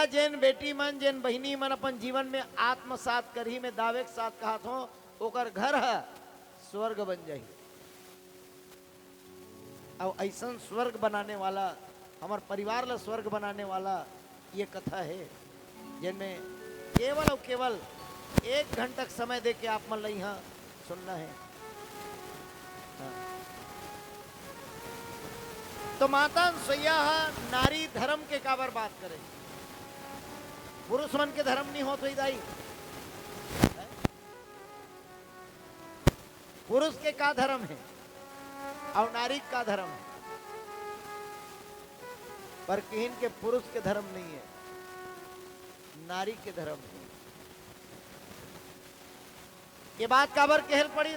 जेन बेटी मन जेन बहिनी मन अपन जीवन में आत्मसात करही में दावे के साथ कहा हो ओकर घर है स्वर्ग बन जाही। अब ऐसा स्वर्ग बनाने वाला हमार परिवार ला स्वर्ग बनाने वाला ये कथा है जिनमें केवल और केवल 1 घंटा तक समय दे के आप मन ला यहाँ सुनना है। हाँ। तो माता अनसुईया नारी धर्म के काबर बात करे, पुरुष मन के धर्म नहीं हो तो दाई पुरुष के का धर्म है और नारी का धर्म है, पर किन के पुरुष के धर्म नहीं है, नारी के धर्म है। ये बात काबर कहल पड़ी,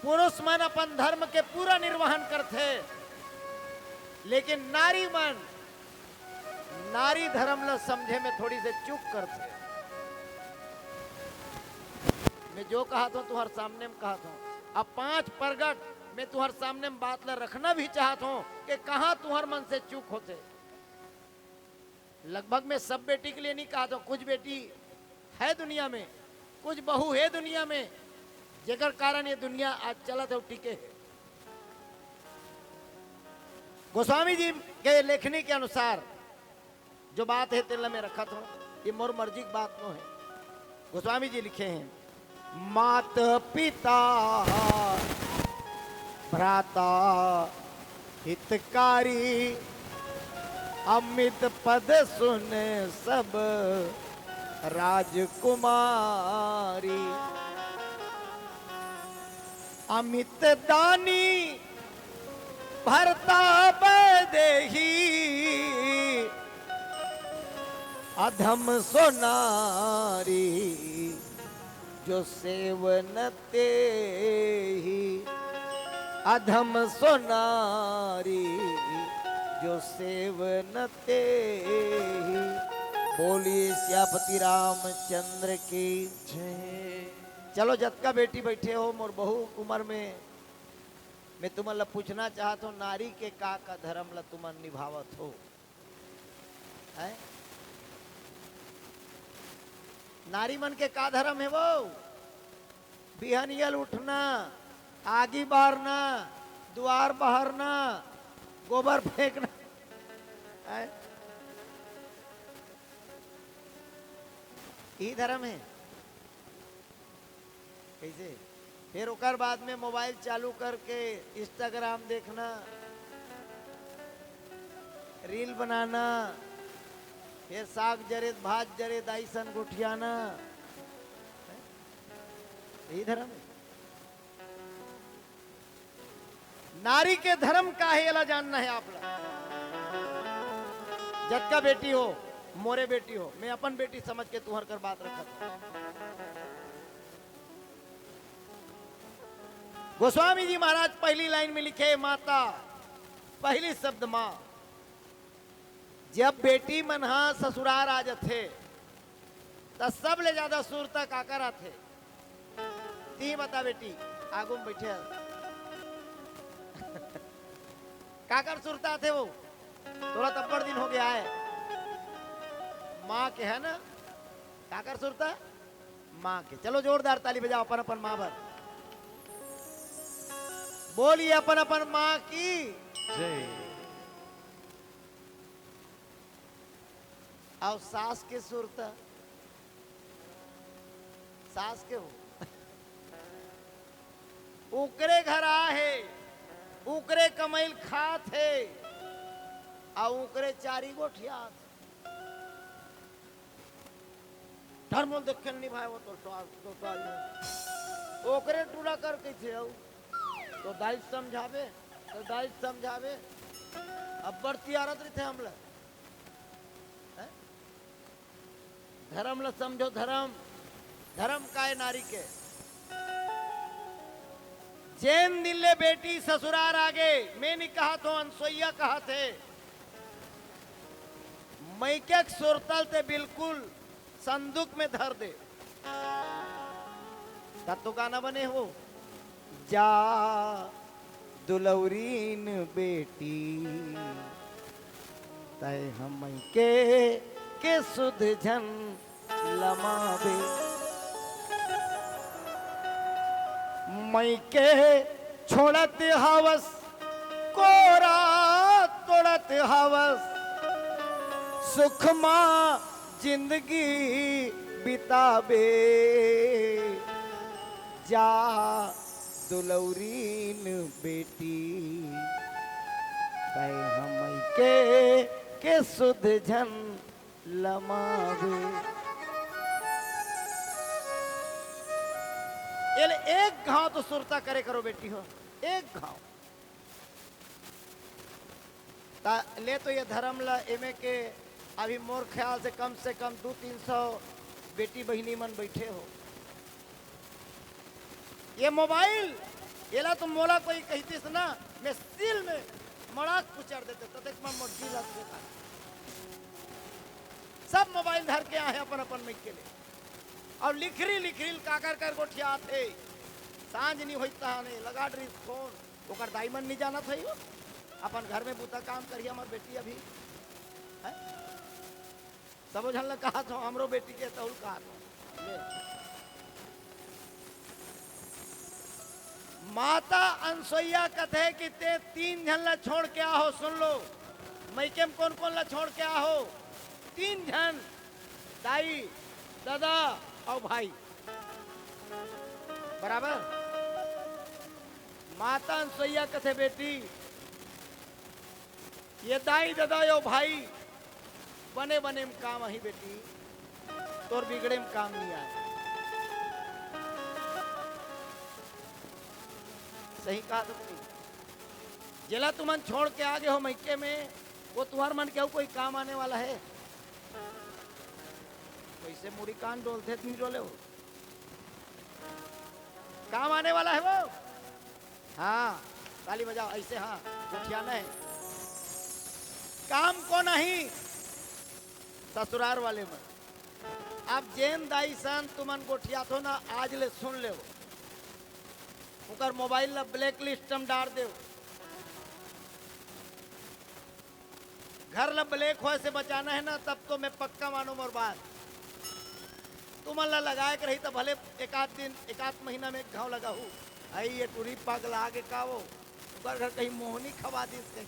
पुरुष मन अपन धर्म के पूरा निर्वहन करते लेकिन नारी मन नारी धर्म ला समझे में थोड़ी से चूक करते। मैं जो कहा था तुम्हारे सामने में कहा था, अब 5 प्रगट मैं तुम्हारे सामने में बात ला रखना भी चाहता हूं कि कहां तुम्हारे मन से चूक होते। लगभग मैं सब बेटी के लिए नहीं कहा था, कुछ बेटी है दुनिया में, कुछ बहू है दुनिया में जेकर कारण ये दुनिया आज चलत है टिके है। गोस्वामी जी के लेखनी के अनुसार जो बात है तेल में रखा था, ये मोर मर्जी की बात नो है। गोस्वामी जी लिखे हैं, मात पिता भ्राता हितकारी अमित पद सुन सब राजकुमारी, अमित दानी भरता बदेही अधम सोनारी जो सेवन ते ही, अधम सोनारी जो सेवन ते ही। बोलिए सियापति रामचंद्र की जय। चलो जतका बेटी बैठे हो मोर बहु उम्र में मैं तुम्हारा पूछना चाहता हूँ, नारी के का धर्म ला तुम निभावत हो है? नारी मन के का धर्म है वो? बिहनियल उठना, आगी बारना, द्वार बहारना, गोबर फेंकना है? यही धर्म है। कैसे? फिर ओकर बाद में मोबाइल चालू करके इंस्टाग्राम देखना, रील बनाना, फिर साग जरे भात जरे दाई सन गुठियाना, यही धर्म है। नारी के धर्म का है ये जानना है आप लोग। जतका बेटी हो मोरे बेटी हो, मैं अपन बेटी समझ के तुहर कर बात रखा था। गोस्वामी जी महाराज पहली लाइन में लिखे, माता पहली शब्द मां। जब बेटी मनहा ससुरार आ जाते तब सब ले ज्यादा सुरता काकर आते। ती बता बेटी आगू में बैठे काकर सुरता आते वो थोड़ा तब्बड़ दिन हो गया है। माँ के है ना काकर सुरता, माँ के। चलो जोरदार ताली बजाओ अपन अपन माँ भर। बोलिए अपन अपन माँ की जय। और सास के सुरता, सास के हो उकरे घर आ है, उकरे कमैल खात है और उकरे चारी गोठिया धर्म देखे नहीं भाई वो तो ओकरे टूरा कर कैसे हो तो दाई समझावे, तो दाई समझावे। अब बढ़ती आरत रही थे हम लोग धर्म ल समझो। धर्म धर्म का है नारी के। जैन दिल्ले बेटी ससुरार आगे, मैं नहीं कहा तो अनसुईया कहा थे। मैके सुरतल ते बिल्कुल संदूक में धर दे तब तो गाना बने हो। जा दुलौरीन बेटी तय हम के सुध झन लमावे मई के छोड़त हवस कोरा तोड़त हवस सुखमा जिंदगी बिताबे जा दुलौरीन बेटी तय हम के सुध झन लमावे। एक घाव तो सुरता करे करो बेटी हो, एक घाव ले तो ये धर्म ला एमे के अभी मोर ख्याल से कम 200-300 बेटी बहिनी मन बैठे हो। ये मोबाइल ये ला तुम मोला कोई कहतीस ना मैं सिल में मड़ाक पुचर देते तो देख मैं मुर्गी ला सब मोबाइल धर के आए अपन अपन मिल के लिए और लिखरी काकर कर गोठिया थे सांझ नहीं होता नहीं लगा ड्री फोन ओकर दाईमन नहीं जाना था अपन घर में बूता काम करिए हमार बेटी अभी है सब झन ला कहा था हमरो बेटी के तहुल कहा था। माता अनसुईया कथे कि ते 3 झन ला छोड़ के आओ सुन लो मैके में कौन ला छोड़ के आओ 3 झन दाई दादा और भाई बराबर। माता अनसुईया कथे बेटी ये दाई दादा यो भाई बने बने में काम ही बेटी तोर बिगड़े में काम नहीं आए। सही कहा तुमने जिला तुमन छोड़ के आगे हो मैके में वो तुम्हार मन क्या कोई काम आने वाला है कैसे मुड़ी कान डोलते नहीं डोले हो काम आने वाला है वो। हाँ ताली बजाओ ऐसे हाँ उठियाना है काम को नहीं ससुरार वाले में। अब जेन दाई सन तुमन गोठिया थो ना आज ले सुन ले उकर मोबाइल ला ब्लैक लिस्ट में डाल दे घर ला ब्लैक हो से बचाना है ना तब तो मैं पक्का मानो मोर बात तुमन ला लगाए के रही तो भले एक आध महीना में घाव लगा हूँ आई ये टूरी पग लागे का वो उकर घर कहीं मोहनी खवा दी कहीं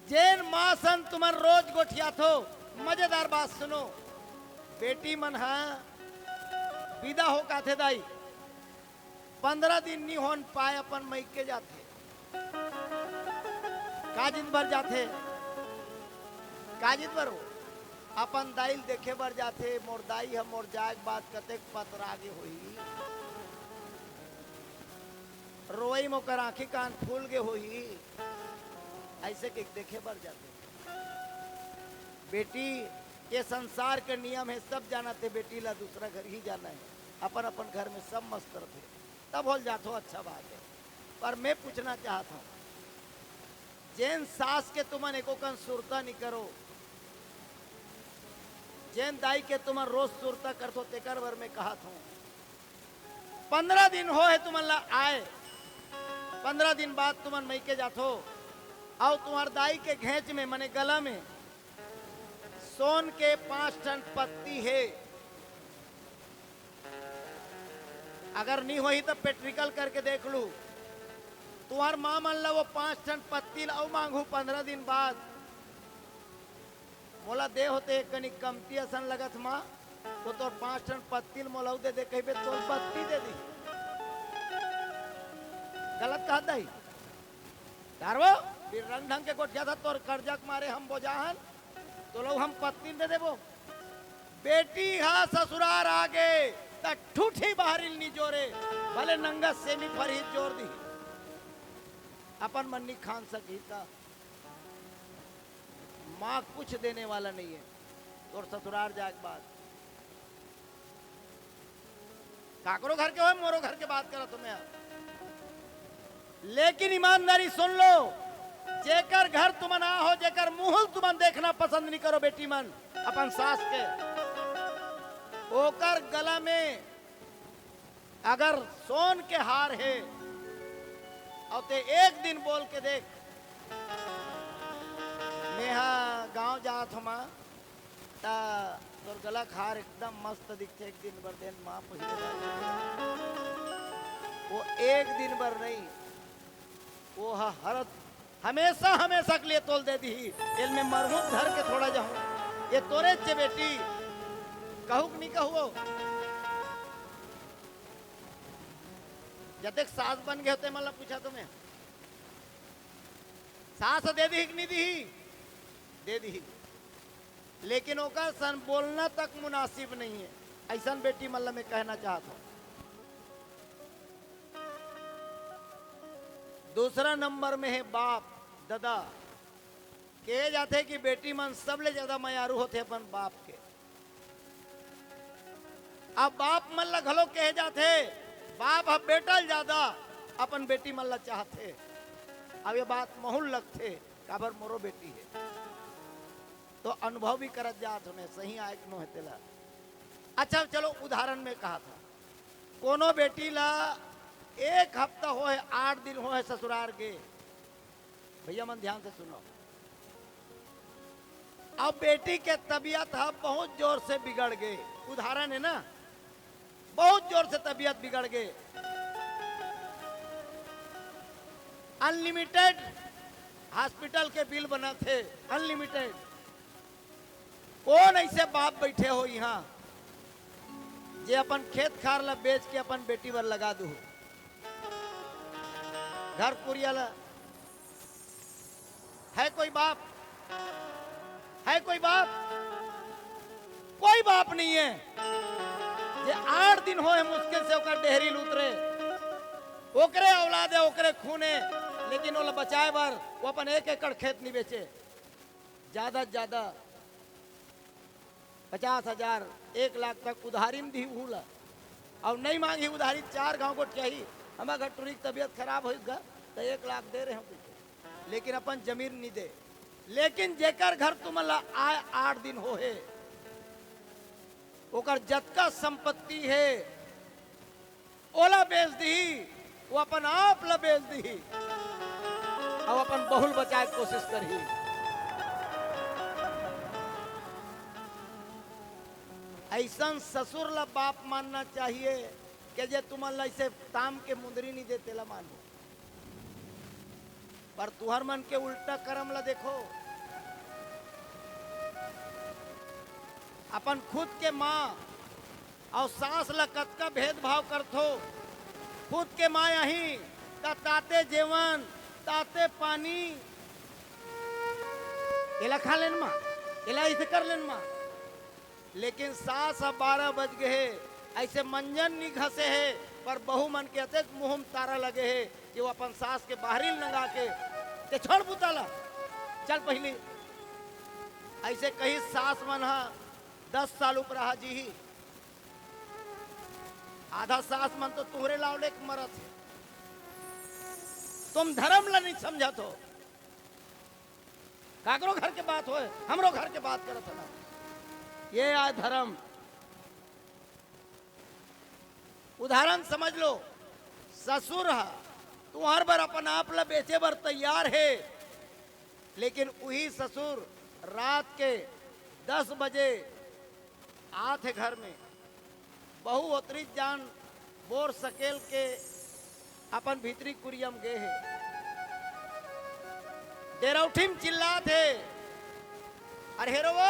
जैन माँ सन तुमन रोज गोठिया थो मजेदार बात सुनो बेटी मन हाँ विदा हो का थे दाई 15 दिन नहीं होन पाए अपन मैके जाते काजिन भर जाते काजिन भर हो अपन दाइल देखे बर जाते मोर दाई हम मोर जाग बात कतेक पत्र आगे होई रोई मोकर आंखी कान फूल गे होई ऐसे के देखे बर जाते। बेटी ये संसार के नियम है सब जाना थे बेटी ला दूसरा घर ही जाना है अपन अपन घर में सब मस्त रहते तब हो जातो अच्छा बात है। पर मैं पूछना चाहता हूँ जैन सास के तुमन एको कन सुरता नहीं करो जैन दाई के तुमन रोज सुरता करतो तेकर बर में कहा था 15 दिन हो है तुमन ला आए 15 दिन बाद तुमन मैके जातो और तुम्हार दाई के घेंच में मने गला में सोन के 5 टन पत्ती है अगर नहीं हुई तो पेट्रिकल करके देख लू तुम्हार माँ मन ला वो 5 टन पत्ती लाओ मांगू 15 दिन बाद मोला दे होते कनी कमती असन लगत माँ तो तोर 5 टन पत्ती मोला दे दे कहीं तोर पत्ती दे दी गलत कहा दाई दारवो फिर रंग ढंग के गोठिया था तोर कर्जक मारे हम बोझाहन तो लोग हम पत्नी दे देबो बेटी हा ससुरार आगे त ठूठी बाहरिल नी जोरे भले नंगा सेमी पर ही जोर दी अपन मन्नी खान सकी था माँ कुछ देने वाला नहीं है तोर ससुरार जाग बात काकरो घर के हो मोरो घर के बात करो तुम्हें लेकिन ईमानदारी सुन लो जेकर घर तुमन आ हो जेकर मुंह तुमन देखना पसंद नहीं करो बेटी मन अपन सास के ओकर गला में अगर सोन के हार है और ते एक दिन बोल के देख मैं हाँ गाँव जात हूँ माँ ता तोर गला खार एकदम मस्त दिखते एक दिन भर दिन माँ पहले वो एक दिन भर नहीं वो हर हमेशा हमेशा के लिए तोल दे दी इल में मरहूम धर के थोड़ा जाऊं ये तोरे चे बेटी कहू कि नहीं कहू जब तक सास बन गए होते मतलब पूछा तुम्हें सास दे दी कि नहीं दी दे दी लेकिन ओका सन बोलना तक मुनासिब नहीं है ऐसा बेटी मतलब मैं कहना चाहता हूं। दूसरा नंबर में है बाप दादा कहे जाते कि बेटी मन सबले ज्यादा मयारू होते अपन बाप के। अब बाप मन ला घलो कहे जाते बाप अब बेटा ज्यादा अपन बेटी मन ला चाहते। अब ये बात महुल लगते काबर मोरो बेटी है तो अनुभव भी करत जात हमें सही आए कि नो है तेला। अच्छा चलो उदाहरण में कहा था कोनो बेटी ला एक हफ्ता हो है 8 दिन हो है ससुराल के भैया मन ध्यान से सुनो। अब बेटी के तबीयत है बहुत जोर से बिगड़ गए उदाहरण है ना बहुत जोर से तबीयत बिगड़ गए अनलिमिटेड हॉस्पिटल के बिल बना थे अनलिमिटेड। कौन ऐसे बाप बैठे हो यहाँ जे अपन खेत खार ला बेच के अपन बेटी पर लगा दू घर कुरिया ला है कोई बाप है कोई बाप नहीं है जे 8 दिन हो मुश्किल से ओकर डेहरी उतरे ओकरे औलाद है ओकरे खून है लेकिन वो बचाए बार वो अपन 1 एकड़ खेत नहीं बेचे ज्यादा से ज्यादा 50,000 1 लाख तक उधारी में दी भूला और नहीं मांगी उधारी 4 गांव को चाहिए हमारा घर टूरी की तबीयत खराब हो गया तो 1 लाख दे रहे हैं लेकिन अपन जमीन नहीं दे। लेकिन जेकर घर तुम आए 8 दिन हो है ओकर जतका संपत्ति है ओला बेच दी वो अपन आप ला बेच दी और अपन बहुल बचाए कोशिश करी। ऐसा ससुर ला बाप मानना चाहिए कि जे तुम ऐसे ताम के मुंदरी नहीं देते ला मानो पर तुहर मन के उल्टा कर्म ला देखो अपन खुद के माँ और सास ला कतका भेदभाव करथो खुद के माँ यही ताते जेवन ताते पानी एला खा लेन माँ एला ऐसे कर लेन माँ लेकिन सास अब 12 बज गए ऐसे मंजन नहीं घसे है पर बहु मन के अत्यंत मुंह में तारा लगे है कि वो अपन सास के बाहरी लगा के छोड़ बुताला चल पहले ऐसे कही सास मन 10 साल ऊपर जी ही आधा सास मन तो तुहरे लावले मरत है तुम धर्म ला नहीं समझा तो काकरो घर के बात हो हमरो घर के बात करत ना ये आ धर्म उदाहरण समझ लो ससुर है तू हर बार अपन आप ला बेचे बर तैयार है लेकिन वही ससुर रात के 10 बजे आते घर में बहु अतरित जान बोर सकेल के अपन भीतरी कुरियम गए है डेरौठीम चिल्ला थे अरे हेरो वो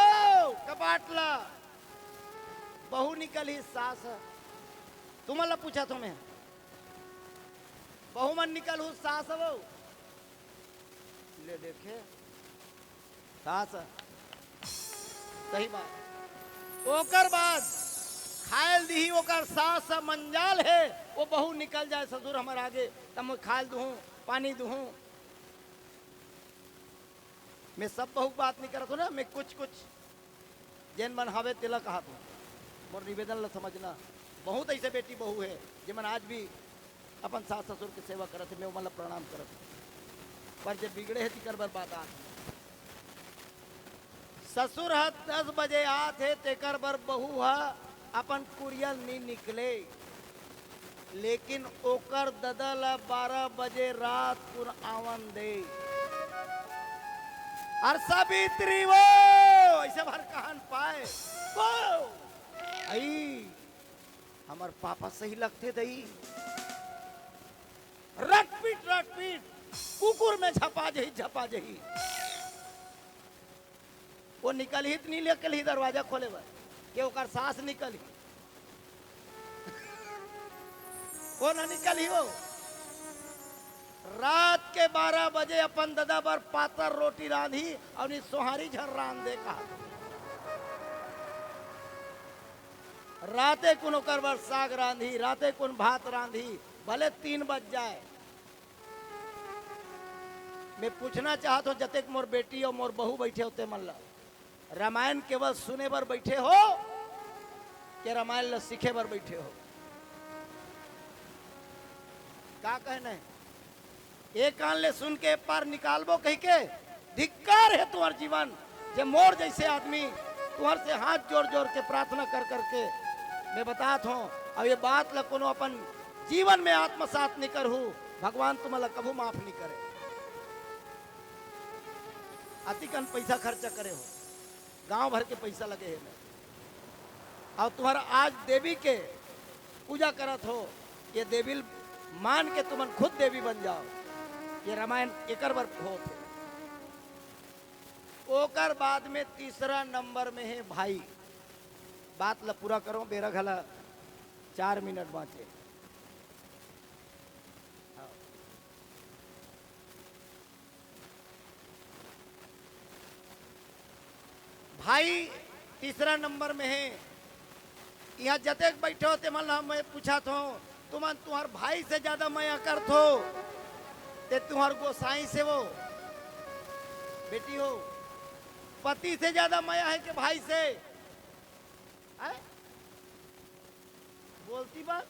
कपाटला बहु निकल ही सास तुम्हारा पूछा तुम्हें बहु मन निकल हूँ सास वो ले देखे सास सही बात ओकर बाद खायल दी ओकर सास मंजाल है वो बहु निकल जाए ससुर हमारे आगे तब मैं खायल दूँ पानी दूँ मैं सब बहु बात नहीं करता हूँ ना मैं कुछ जैन मन हवे तिलक कहा तू मोर निवेदन ला समझना बहुत ऐसे बेटी बहू है जिमन आज भी अपन सास ससुर की सेवा करते मैं मतलब प्रणाम करत पर जब बिगड़े है तिकर बर बात ससुर 10 बजे आते तेकर बर बहू अपन कुरियल नहीं निकले लेकिन ओकर ददल 12 बजे रात पुर आवन दे और सावित्री वो ऐसे भर कहन पाए वो आई हमार पापा सही लगते दई रट पीट कुकुर में झपा जही वो निकल ही नहीं लेकल ही दरवाजा खोले बा के ओकर सांस निकल ही वो ना निकल ही हो रात के 12 बजे अपन दादा बर पातर रोटी रांधी और सोहारी झर रांध दे कहा राते कुन ओकर बर साग रांधी राते कुन भात रांधी भले 3 बज जाए। मैं पूछना चाहता हूं जतेक मोर बेटी और मोर बहू बैठे होते मल्ला रामायण केवल सुने बर बैठे हो कि रामायण ल सीखे बर बैठे हो का कहना है एक कान ले सुन के पार निकालबो कह के धिक्कार है तुम्हार जीवन जे मोर जैसे आदमी तुम्हार से हाथ जोड़ जोड़ के प्रार्थना कर करके मैं बतात हूँ अब ये बात ल कोनो अपन जीवन में आत्मसात नहीं कर हूँ भगवान तुम्हारा कभू माफ नहीं करे अतिकन पैसा खर्चा करे हो गांव भर के पैसा लगे है और तुम्हारा आज देवी के पूजा करत हो ये देवी मान के तुमन खुद देवी बन जाओ ये रामायण एकर बर हो ओकर बाद में तीसरा नंबर में है भाई बात ला पूरा करो बेरा घला 4 मिनट बाँचे भाई तीसरा नंबर में है यहाँ जतेक बैठे होते मन मैं पूछा था तुमन तुम्हार भाई से ज्यादा मैं कर थो ते तुम्हार गोसाई से वो बेटी हो पति से ज्यादा माया है कि भाई से है? बोलती बात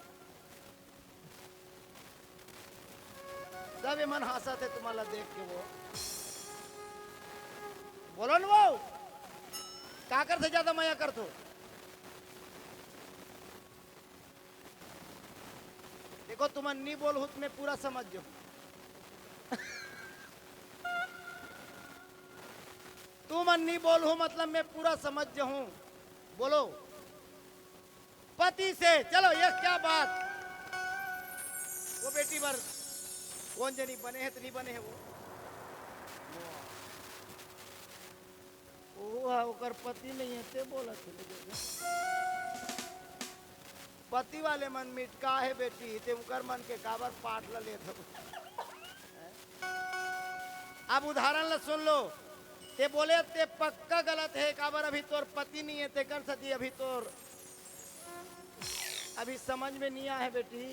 सब मन हंसा थे तुम्हारा देख के वो बोलो न वो काकर से ज्यादा माया कर तो देखो तुम नहीं बोल हूं मैं पूरा समझ जाऊं तुम नहीं बोल हूं मतलब मैं पूरा समझ जाऊं बोलो पति से चलो ये क्या बात वो बेटी भर कौन जनी बने हैं तो नहीं बने हैं वो ओकर पति नहीं है ते बोला पति वाले मन मिटका है बेटी ते उकर मन के काबर पाठ ला लेत अब उदाहरण ला सुन लो ते बोले ते पक्का गलत है काबर अभी तोर पति नहीं है ते कर सती अभी तोर अभी समझ में नहीं आया है बेटी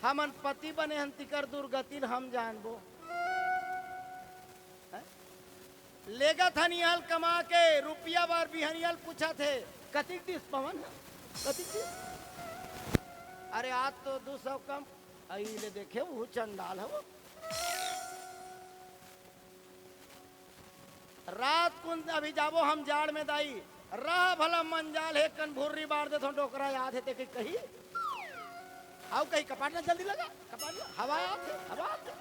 हमन पति बने हन तिकर दुर्गति हम जानबो लेगा था निहाल कमा के रुपया बार बिहनियल पूछा थे कतिक दिस पवन कतिक दिस अरे आज तो 200 कम ले देखे वो चंडाल है वो रात कुन अभी जाबो हम जाड़ में दाई रह भला मंजाल है कनभुर्री बार दे थो डोकरा याद है ते कही आओ कहीं कपाट ना जल्दी लगा कपाट हवा आते हवा आते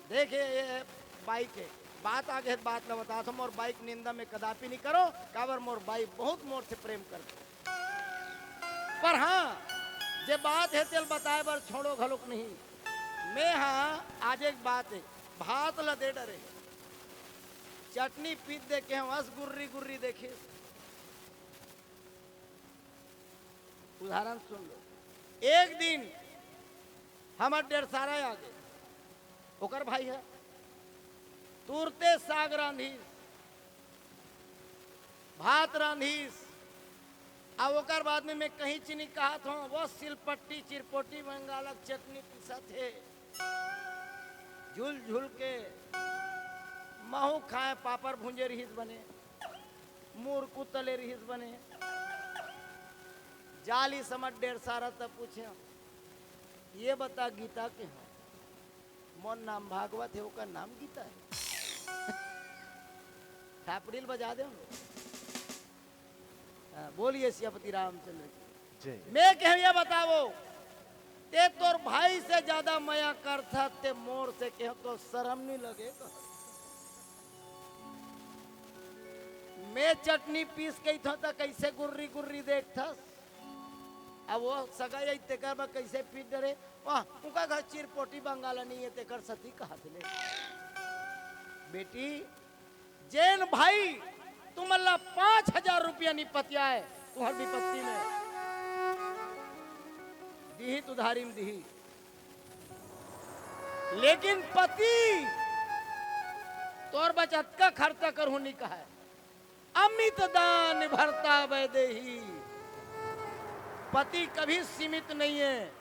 देखिए ये बाइक है बात आगे बात न बता तुम और बाइक निंदा में कदापि नहीं करो काबर मोर बाइक बहुत मोर से प्रेम करते पर हाँ जे बात है तेल बताए बर छोड़ो घलोक नहीं मैं हाँ आज एक बात है भात ला दे डरे चटनी पीत दे के हम हंस गुर्री गुर्री देखे उदाहरण सुन लो एक दिन हमार 1.5 सारा आ गए ओकर भाई है तुरते साग रांधीस भात रांधीस अब ओकर बाद में मैं कहीं चीनी कहा था वो सिलपट्टी चिरपोटी बंगालक चटनी पीसा थे झुल झुल के महू खाए पापड़ भूंजे रहीस बने मूर्खू तले रहीस बने जाली समझ 1.5 सारा तब पूछे ये बता गीता के हैं मोर नाम भागवत है उसका नाम गीता है थापड़ील बजा दे बोलिए सियापति रामचंद्र की मैं कह ये बताओ ते तोर भाई से ज्यादा मया कर था ते मोर से कह तो शर्म नहीं लगेगा मैं चटनी पीस के थो तो कैसे गुर्री गुर्री देखथस। अब वो सगा तेकर में कैसे पीट डरे वाह उनका घर चिरपोटी बंगाला नहीं है तेकर सती कहा ले। बेटी जैन भाई तुम अल्लाह 5,000 रुपया निपतिया है तुम्हारी विपत्ति में दी तुधारी में दी, लेकिन पति तोर बचत का खर्चा कर होनी का है। अमित दान भरता वैदेही, पति कभी सीमित नहीं है,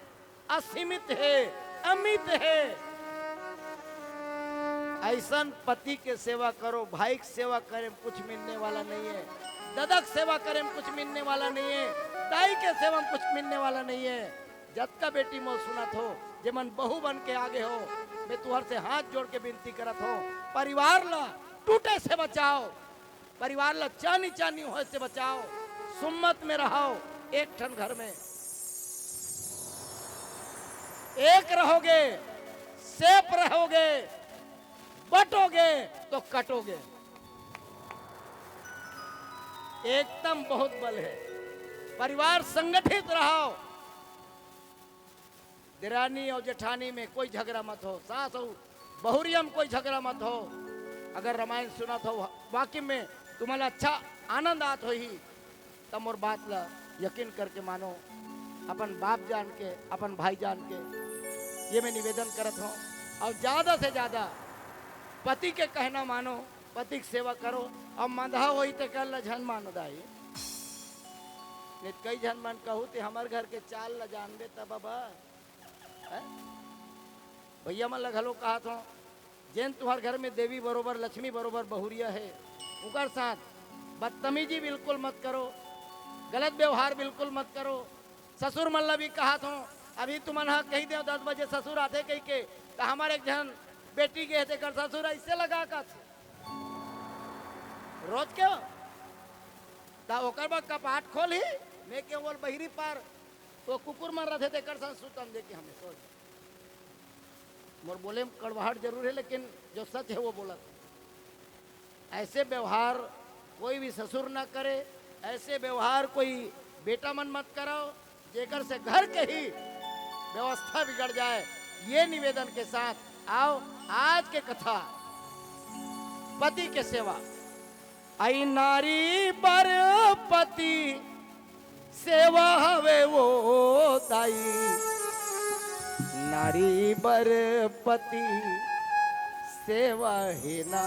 असीमित है, अमित है। ऐसा पति के सेवा करो, भाई की सेवा करे कुछ मिलने वाला नहीं है, ददक सेवा करे कुछ मिलने वाला नहीं है, दाई के सेवा में कुछ मिलने वाला नहीं है। जत का बेटी मो सुनत हो जे मन बहू बन के आगे हो, मैं तुहर से हाथ जोड़ के विनती करत हो, परिवार ला टूटे से बचाओ, परिवार ला चानी चानी हो से बचाओ, सुम्मत में रहो, एक ठन घर में एक रहोगे, सेफ रहोगे, बटोगे तो कटोगे। एकदम बहुत बल है। परिवार संगठित रहो, दिरानी और जेठानी में कोई झगड़ा मत हो, सास हो बहुरिया में कोई झगड़ा मत हो। अगर रामायण सुनत हो वाकई में तुम्हारा अच्छा आनंद आत हो ही, तब और बात ला यकीन करके मानो, अपन बाप जान के, अपन भाई जान के ये मैं निवेदन करत हूँ। और ज्यादा से ज्यादा पति के कहना मानो, पति की सेवा करो। अब मंधा हो तो कल झन मानो दाई, कई झन मन कहू ते हमार घर के चाल ला जानबे तब बाबा भैया मन लगलो कहा था जैन तुम्हारे घर में देवी बरोबर लक्ष्मी बरोबर बहुरिया है, उनका साथ बदतमीजी बिल्कुल मत करो, गलत व्यवहार बिल्कुल मत करो। ससुर मल्ला भी कहा था अभी तुम कही दे 10 बजे ससुर आते कही के तो हमारे एक जन बेटी के थे कर ससुर ऐसे लगा का रोज क्यों ओकर बाद कपाट खोल ही मैं के बोल बहिरी पार तो कुकुर मर रहे थे कर सुतन दे के हमें सोच मोर बोले कड़वाहट जरूर है, लेकिन जो सच है वो बोला। ऐसे व्यवहार कोई भी ससुर ना करे, ऐसे व्यवहार कोई बेटा मन मत कराओ जेकर से घर के ही व्यवस्था बिगड़ जाए। ये निवेदन के साथ आओ आज के कथा पति के सेवा। आई नारी पर पति सेवा हवे वो दाई, नारी बर पति सेवा है ना।